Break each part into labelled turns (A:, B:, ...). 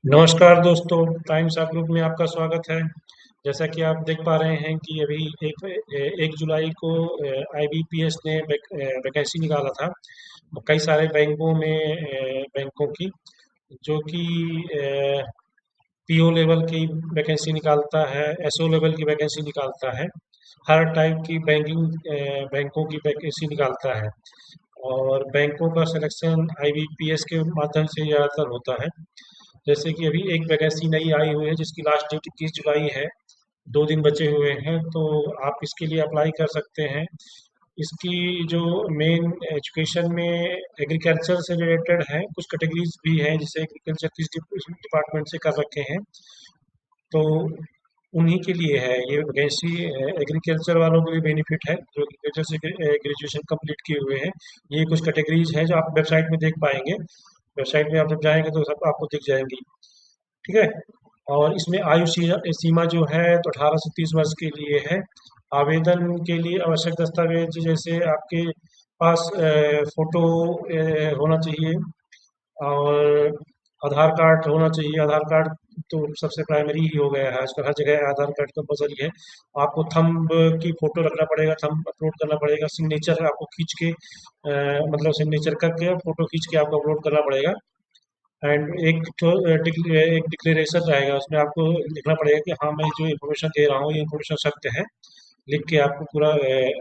A: नमस्कार दोस्तों, times of group में आपका स्वागत है। जैसा कि आप देख पा रहे हैं कि अभी 1 जुलाई को आईबीपीएस ने वैकेंसी निकाला था कई सारे बैंकों में, बैंकों की, जो कि पीओ लेवल की वैकेंसी निकालता है, एसओ लेवल की वैकेंसी निकालता है, हर टाइप की बैंकों की वैकेंसी निकालता है। और बैंकों का सिलेक्शन आईबीपीएस के माध्यम से ज़्यादातर होता है। जैसे कि अभी एक वैकेंसी नई आई हुई है जिसकी लास्ट डेट 21 जुलाई है। 2 दिन बचे हुए हैं, तो आप इसके लिए अप्लाई कर सकते हैं। इसकी जो मेन एजुकेशन में एग्रीकल्चर से रिलेटेड है, कुछ कैटेगरीज भी हैं जिसे एग्रीकल्चर किस डिपार्टमेंट से कर रखे हैं, तो उन्हीं के लिए है ये वैकेंसी। एग्रीकल्चर वालों के लिए बेनिफिट है जो एग्रीकल्चर से ग्रेजुएशन कंप्लीट किए हुए हैं। ये कुछ कैटेगरीज हैं जो आप वेबसाइट में देख पाएंगे। वेबसाइट में आप जब जाएंगे तो सब आपको दिख जाएंगी। ठीक है। और इसमें सीमा जो है तो 18 से 30 वर्ष के लिए है। आवेदन के लिए आवश्यक दस्तावेज जैसे आपके पास फोटो होना चाहिए, और आधार कार्ड होना चाहिए। आधार कार्ड तो सबसे प्राइमरी ही हो गया है आजकल, हर जगह आधार कार्ड कंपलसरी है। आपको थंब की फोटो रखना पड़ेगा, थंब अपलोड करना पड़ेगा, सिग्नेचर आपको खींच के मतलब सिग्नेचर करके फोटो खींच के आपको अपलोड करना पड़ेगा। एंड एक डिक्लेरेशन रहेगा, उसमें आपको लिखना पड़ेगा कि हाँ, मैं जो इन्फॉर्मेशन दे रहा हूँ ये इन्फॉर्मेशन सत्य है। लिख के आपको पूरा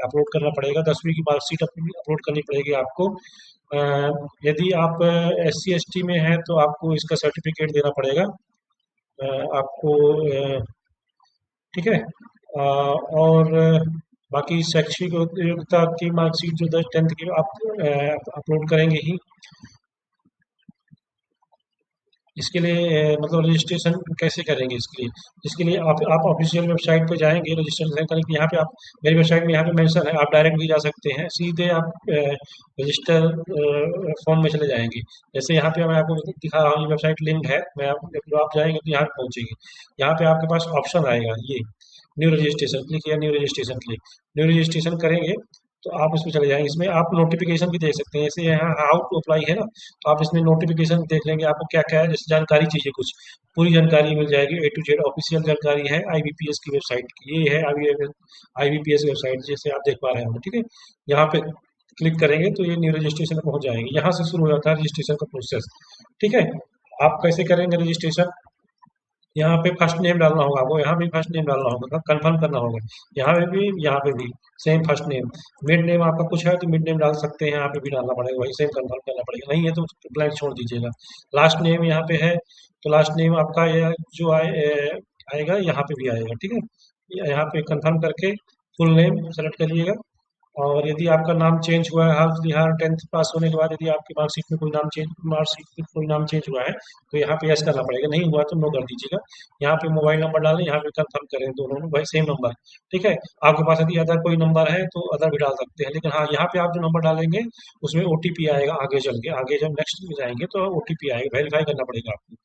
A: अपलोड करना पड़ेगा। 10वीं की मार्कशीट अपलोड करनी पड़ेगी आपको। अ, यदि आप एस सी एस टी में हैं तो आपको इसका सर्टिफिकेट देना पड़ेगा आपको। ठीक है। और बाकी शैक्षिक योग्यता की मार्कशीट जो 10th की आप अपलोड करेंगे ही। इसके लिए मतलब रजिस्ट्रेशन कैसे करेंगे इसके लिए? इसके लिए आप ऑफिशियल वेबसाइट पे जाएंगे, रजिस्ट्रेशन करेंगे। यहाँ पे आप, मेरी वेबसाइट में यहाँ पे मेंशन है, आप डायरेक्ट भी जा सकते हैं, सीधे आप रजिस्टर फॉर्म में चले जाएंगे। जैसे यहाँ पे मैं आपको दिखा रहा हूँ, ये वेबसाइट लिंक है। मैं आप जब आप जाएंगे तो यहाँ पे पहुँचेंगे। यहाँ पे आपके पास ऑप्शन आएगा, ये न्यू रजिस्ट्रेशन क्लिक किया, new registration click. New registration करेंगे तो आप इसमें चले जाएंगे। इसमें आप नोटिफिकेशन भी देख सकते हैं, जैसे यहाँ हाउ टू अप्लाई है ना, तो आप इसमें नोटिफिकेशन देख लेंगे आपको क्या क्या है। जैसे जानकारी चाहिए कुछ, पूरी जानकारी मिल जाएगी, ए टू जेड ऑफिशियल जानकारी है आईबीपीएस की वेबसाइट की। ये है आईबीपीएस वेबसाइट, जैसे आप देख पा रहे हैं। ठीक है। यहाँ पे क्लिक करेंगे तो ये न्यू रजिस्ट्रेशन में पहुंच जाएंगे। यहाँ से शुरू हो जाता है रजिस्ट्रेशन का प्रोसेस। ठीक है। आप कैसे करेंगे रजिस्ट्रेशन? यहाँ पे फर्स्ट नेम डालना होगा आपको, यहाँ भी फर्स्ट नेम डालना होगा, कंफर्म करना होगा। यहाँ पे भी same first name. Mid name आपका कुछ है तो मिड नेम डाल सकते हैं, यहाँ पे भी डालना पड़ेगा, वही सेम कंफर्म करना पड़ेगा। नहीं है तो ब्लैंक छोड़ दीजिएगा। लास्ट नेम यहाँ पे है तो लास्ट नेम आपका जो आएगा यहाँ पे भी आएगा। ठीक है। यहाँ पे कंफर्म करके फुल नेम सेलेक्ट करिएगा। और यदि आपका नाम चेंज हुआ है, हाल फिलहाल 10th पास होने के बाद यदि आपकी मार्कशीट में कोई नाम चेंज हुआ है तो यहाँ पे यस करना पड़ेगा, नहीं हुआ तो नो कर दीजिएगा। यहाँ पे मोबाइल नंबर डालें, यहाँ पे कंफर्म करें, दोनों में वही सेम नंबर। ठीक है। आपके पास यदि अदर कोई नंबर है तो अदर भी डाल सकते हैं, लेकिन हाँ, यहाँ पे आप जो नंबर डालेंगे उसमें ओटीपी आएगा। आगे चल के, आगे जब नेक्स्ट में जाएंगे तो ओटीपी आएगा, वेरीफाई करना पड़ेगा आपको।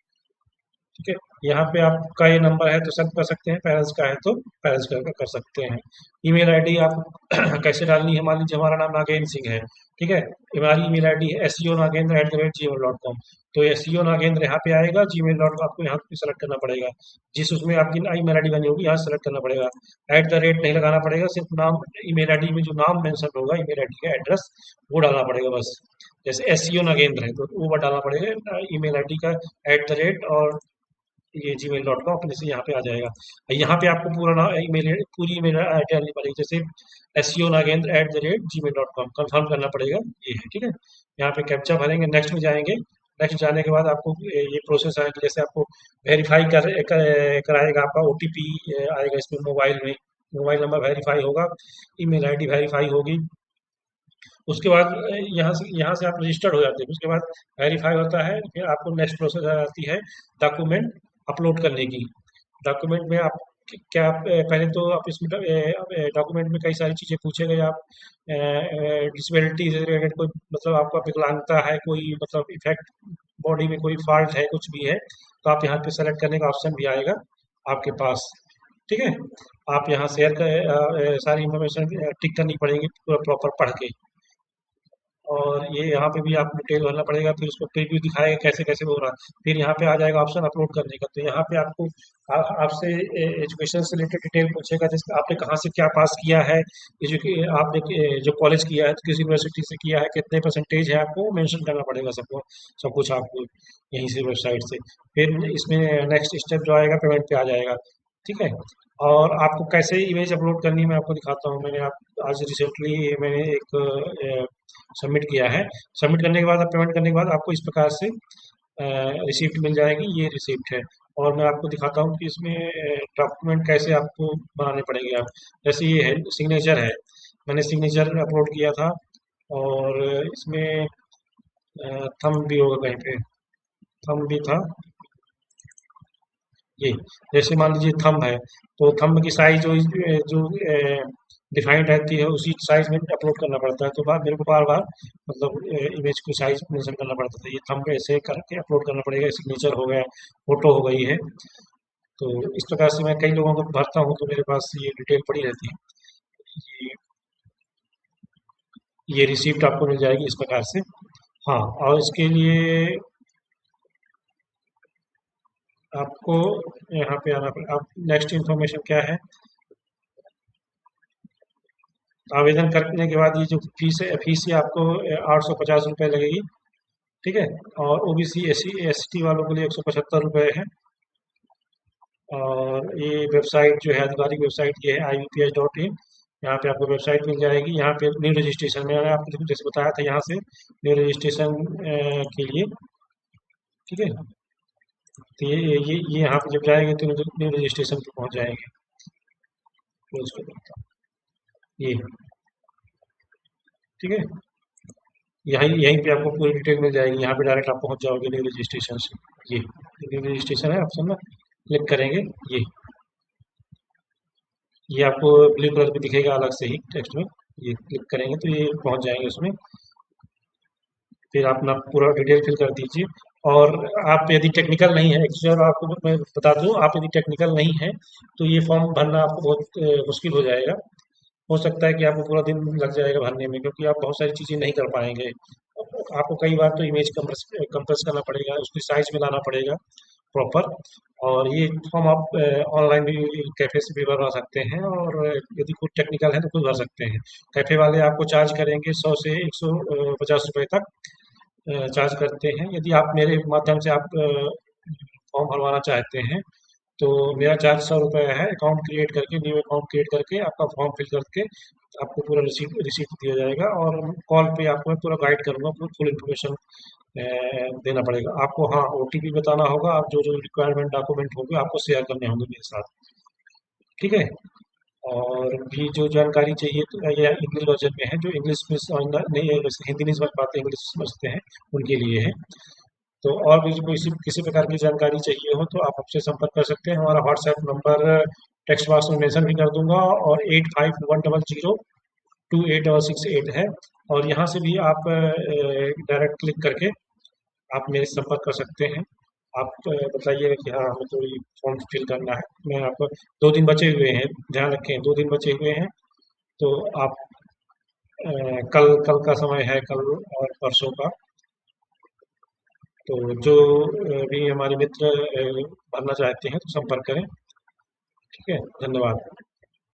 A: ठीक है। यहाँ पे आपका ये नंबर है तो सेंड कर सकते हैं, पेरेंट्स का है तो पेरेंट्स कर सकते हैं। ईमेल आईडी आप कैसे डालनी है? मान लीजिए हमारा नाम नागेंद्र सिंह है। ठीक है। हमारी ईमेल आईडी है SEO nagendra@gmail.com। तो SEO नागेंद्र यहाँ पे आएगा, जीमेल डॉट को आपको यहाँ पे सेलेक्ट करना पड़ेगा। जिस उसमें आपकी ईमेल आईडी बनी होगी यहाँ सेलेक्ट करना पड़ेगा। @ नहीं लगाना पड़ेगा, सिर्फ नाम, ईमेल आईडी में जो नाम मेंशन होगा, ईमेल आईडी का एड्रेस, वो डालना पड़ेगा बस। जैसे SEO नागेंद्र है तो वो डालना पड़ेगा, ईमेल आईडी का और ये gmail.com, अपने से यहाँ पे आ जाएगा। यहाँ पे आपको पूरा नाम, पूरी ईमेल आईडी डालनी पड़ेगी, जैसे SEO nagendra@gmail.com, कंफर्म करना पड़ेगा। ये है। ठीक है। यहाँ पे कैप्चा भरेंगे, नेक्स्ट में जाएंगे। नेक्स्ट जाने के बाद आपको ये प्रोसेस आएगी, जैसे आपको वेरीफाई कराएगा, आपका ओटीपी आएगा इसमें मोबाइल में, मोबाइल नंबर वेरीफाई होगा, ईमेल आईडी वेरीफाई होगी। उसके बाद यहाँ से आप रजिस्टर्ड हो जाते हैं। उसके बाद वेरीफाई होता है, फिर आपको नेक्स्ट प्रोसेस आ जाती है डॉक्यूमेंट अपलोड करने की। डॉक्यूमेंट में आप क्या पहले तो आप इसमें डॉक्यूमेंट में कई सारी चीज़ें पूछेंगे। आप डिसेबिलिटी से रिलेटेड कोई, मतलब आपका विकलांगता है, कोई मतलब इफेक्ट, बॉडी में कोई फॉल्ट है, कुछ भी है तो आप यहाँ पे सेलेक्ट करने का ऑप्शन भी आएगा आपके पास। ठीक है। आप यहाँ शेयर कर सारी इंफॉर्मेशन टिक करनी पड़ेगी पूरा प्रॉपर पढ़ के। और ये यहाँ पे भी आपको डिटेल भरना पड़ेगा, फिर उसको प्रीव्यू दिखाएगा कैसे कैसे हो रहा है। फिर यहाँ पे आ जाएगा ऑप्शन अपलोड करने का, तो यहाँ पे आपको आपसे एजुकेशन से रिलेटेड डिटेल पूछेगा, जैसे आपने कहाँ से क्या पास किया है, आपने जो कॉलेज किया है, किस यूनिवर्सिटी से किया है, कितने परसेंटेज है, आपको मेंशन करना पड़ेगा सबको, सब कुछ आपको यहीं से वेबसाइट से। फिर इसमें नेक्स्ट स्टेप जो आएगा पेमेंट पे आ जाएगा। ठीक है। और आपको कैसे इमेज अपलोड करनी है मैं आपको दिखाता हूँ। मैंने आप आज रिसेंटली मैंने एक सबमिट किया है। सबमिट करने के बाद, आप पेमेंट करने के बाद आपको इस प्रकार से रिसिप्ट मिल जाएगी। ये रिसिप्ट है। और मैं आपको दिखाता हूँ कि इसमें डॉक्यूमेंट कैसे आपको बनाने पड़ेंगे। आप जैसे ये है सिग्नेचर है, मैंने सिग्नेचर अपलोड किया था। और इसमें थंब भी होगा कहीं पे, थंब भी था ये। जैसे मान लीजिए थंब है, तो थंब की साइज जो डिफाइंड रहती है उसी साइज में अपलोड करना पड़ता है। तो बार मेरे को बार बार मतलब इमेज की साइज मेंशन करना पड़ता था। ये थंब ऐसे करके अपलोड करना पड़ेगा। सिग्नेचर हो गया, फोटो हो गई है। तो इस प्रकार से मैं कई लोगों को भरता हूँ, तो मेरे पास ये डिटेल पड़ी रहती है। ये ये रिसीप्ट आपको मिल जाएगी इस प्रकार से। हाँ, और इसके लिए आपको यहाँ पे आना पड़ेगा। आप नेक्स्ट इन्फॉर्मेशन क्या है, आवेदन करने के बाद ये जो फीस है, फीस ये आपको 850 रुपये लगेगी। ठीक है। और ओबीसी SC ST वालों के लिए 175 रुपये है। और ये वेबसाइट जो है, आधिकारिक वेबसाइट ये है IBPS.in। यहाँ पे आपको वेबसाइट मिल जाएगी। यहाँ पे न्यू रजिस्ट्रेशन, मैंने आपको जैसे बताया था, यहाँ से न्यू रजिस्ट्रेशन के लिए। ठीक है। तो ये यहाँ पे जब जाएंगे तो न्यू रजिस्ट्रेशन पे पहुँच जाएंगे। क्लोज कर देता हूँ ये। ठीक है। यहीं यहीं पे आपको पूरी डिटेल मिल जाएगी। यहाँ पे डायरेक्ट आप पहुँच जाओगे न्यू रजिस्ट्रेशन से। ये न्यू रजिस्ट्रेशन है ऑप्शन में, क्लिक करेंगे। ये ये आपको ब्लू कलर पे दिखेगा अलग से ही टेक्स्ट में। ये क्लिक करेंगे तो ये पहुंच जाएंगे उसमें। फिर आप अपना पूरा डिटेल फिल कर दीजिए। और आप यदि टेक्निकल नहीं है, एक्चुअली और आपको मैं बता दूं, आप यदि टेक्निकल नहीं है तो ये फॉर्म भरना आपको बहुत मुश्किल हो जाएगा। हो सकता है कि आपको पूरा दिन लग जाएगा भरने में, क्योंकि आप बहुत सारी चीज़ें नहीं कर पाएंगे। आपको कई बार तो इमेज कंप्रेस करना पड़ेगा, उसकी साइज में लाना पड़ेगा प्रॉपर। और ये फॉर्म आप ऑनलाइन भी कैफे से भी भरवा सकते हैं। और यदि कुछ टेक्निकल है तो खुद भर सकते हैं। कैफे वाले आपको चार्ज करेंगे 100 से 150 रुपये तक चार्ज करते हैं। यदि आप मेरे माध्यम से आप फॉर्म भरवाना चाहते हैं तो मेरा चार्ज 100 रुपये है। अकाउंट क्रिएट करके, न्यू अकाउंट क्रिएट करके आपका फॉर्म फिल करके आपको पूरा रिसीप्ट रिसीप्ट दिया जाएगा। और कॉल पे आपको मैं पूरा गाइड करूँगा, पूरी फुल इन्फॉर्मेशन देना पड़ेगा आपको। हाँ, OTP बताना होगा। आप जो जो रिक्वायरमेंट डॉक्यूमेंट होंगे आपको शेयर करने होंगे मेरे साथ। ठीक है। और भी जो जानकारी चाहिए तो ये इंग्लिश वर्जन में है। जो इंग्लिश में नहीं है, वैसे हिंदी नहीं समझ पाते, इंग्लिश समझते हैं, उनके लिए है। तो और भी कोई किसी प्रकार की जानकारी चाहिए हो तो आप हमसे संपर्क कर सकते हैं। हमारा व्हाट्सएप नंबर टेक्स्ट बॉक्स में मेंशन भी कर दूंगा, और 8510028688 है। और यहाँ से भी आप डायरेक्ट क्लिक करके आप मेरे से संपर्क कर सकते हैं। आप बताइएगा कि हाँ, हमें तो ये फॉर्म फिल करना है। मैं आपको 2 दिन बचे हुए हैं, ध्यान रखें 2 दिन बचे हुए हैं। तो आप कल कल का समय है, कल और परसों का। तो जो भी हमारे मित्र भरना चाहते हैं तो संपर्क करें। ठीक है। धन्यवाद।